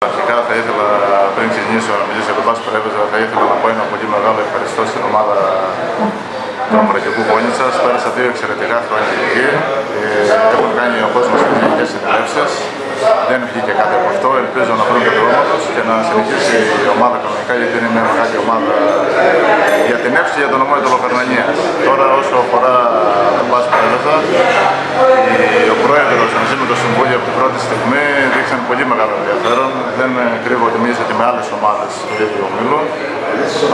Αρχικά θα ήθελα, πριν ξεκινήσω να μιλήσω για τον Πας Πρέβεζα, θα ήθελα να πω ένα πολύ μεγάλο ευχαριστώ στην ομάδα του Αμβρακικού Βόνιτσας. Πέρασα 2 εξαιρετικά χρόνια εκεί. Έχουν κάνει ο κόσμος ελληνικές συνελεύσεις. Δεν βγήκε κάτι από αυτό. Ελπίζω να βρουν τον δρόμο τους και να συνεχίσει η ομάδα κανονικά, γιατί είναι μια μεγάλη ομάδα για την εύση για τον νομό της Λοκαρνανίας. Τώρα, όσο αφορά τον Πας Πρέβεζα, ο πρόεδρος μαζί με το Συμβούλιο από την πρώτη στιγμή δείξαν πολύ μεγάλο ενδιαφέρον. Δεν κρύβω ότι μίλησα και με άλλες ομάδες του ίδιου ομίλου.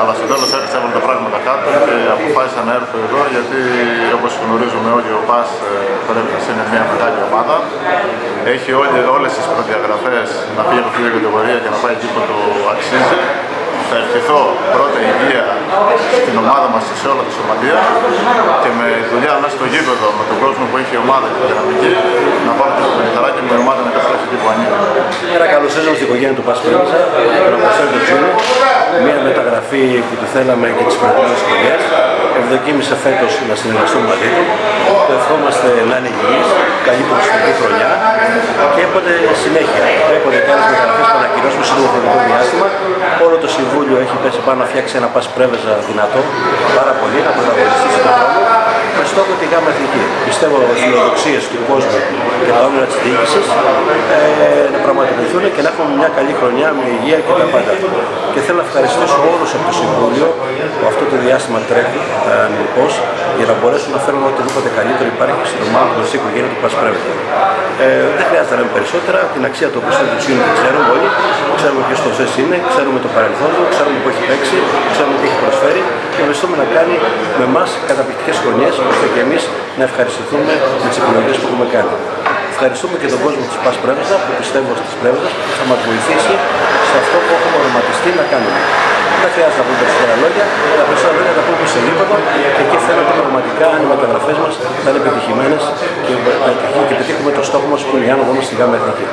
Αλλά στο τέλος έπαιξα όλα τα πράγματα κάτω και αποφάσισα να έρθω εδώ, γιατί όπως γνωρίζουμε όλοι, ο Πας Πρέβεζας είναι μια μεγάλη ομάδα. Έχει όλες τις προδιαγραφές να φύγει από αυτή την κατηγορία και να πάει εκεί που το αξίζει. Θα ευχηθώ πρώτα υγεία στην ομάδα μας και σε όλα τη σωματεία και με δουλειά μέσα στο γήπεδο, με τον κόσμο που έχει η ομάδα και την δυναμική, να πάμε το χαράκι με η ομάδα να καταστρέψει εκεί που ανήκει. Ένα καλώς ήρθατε στην οικογένεια του Πας Πρέβεζα, τον Αποστόλη Τζούνιο, μια μεταγραφή που του θέλαμε και τις προηγούμενες χρονιές. Ευδοκίμησε φέτος να συνεργαστούμε μαζί του. Το ευχόμαστε να είναι υγιής, καλή προσωπική χρονιά και έποτε συνέχεια. Έποτε και άλλες μεταγραφές που ανακοινώσουμε σε λίγο χρονικό διάστημα. Όλο το Συμβούλιο έχει πέσει πάνω να φτιάξει ένα Πας Πρέβεζα δυνατό, πάρα πολύ, να πρωταγωνιστήσει τον δρόμο, με στόχο τη ΓΑΜΑ Εθνική. Πιστεύω στις φιλοδοξίες του κόσμου και τα όνειρα της διοίκησης να πραγματοποιηθούν και να έχουμε μια καλή χρονιά με υγεία και τα πάντα. Και θέλω να ευχαριστήσω όλους από το Συμβούλιο που αυτό το διάστημα τρέχει πώς, για να μπορέσουν να φέρουν οτιδήποτε καλύτερο υπάρχει στην ομάδα του στην οικογένεια του Πας Πρέβεζα. Δεν χρειάζεται να λέμε περισσότερα. Την αξία του Αποστόλη του Τζούνιο την ξέρουμε όλοι. Ξέρουμε ποιος το ζες είναι, ξέρουμε το παρελθόν του, ξέρουμε που έχει παίξει, ξέρουμε τι έχει προσφέρει και ευελπιστούμε να κάνει με εμάς καταπληκτικές χρονιές, ώστε και εμείς να ευχαριστηθούμε με τις επιλογές που έχουμε κάνει. Ευχαριστούμε και τον κόσμο της Πας Πρέβεζα που πιστεύω στις Πρέβεζας που θα μας βοηθήσει σε αυτό που έχουμε οραματιστεί να κάνουμε. Δεν χρειάζεται να πούμε περισσότερα λόγια, τα περισσότερα λόγια τα πούμε σε γήπεδο και εκεί φαίνεται πραγματικά αν οι μεταγραφές μας θα είναι επιτυχημένες και πετύχουμε το στόχο μας που είναι η άνοδο μας στη ΓΑΜΑ Εθνική.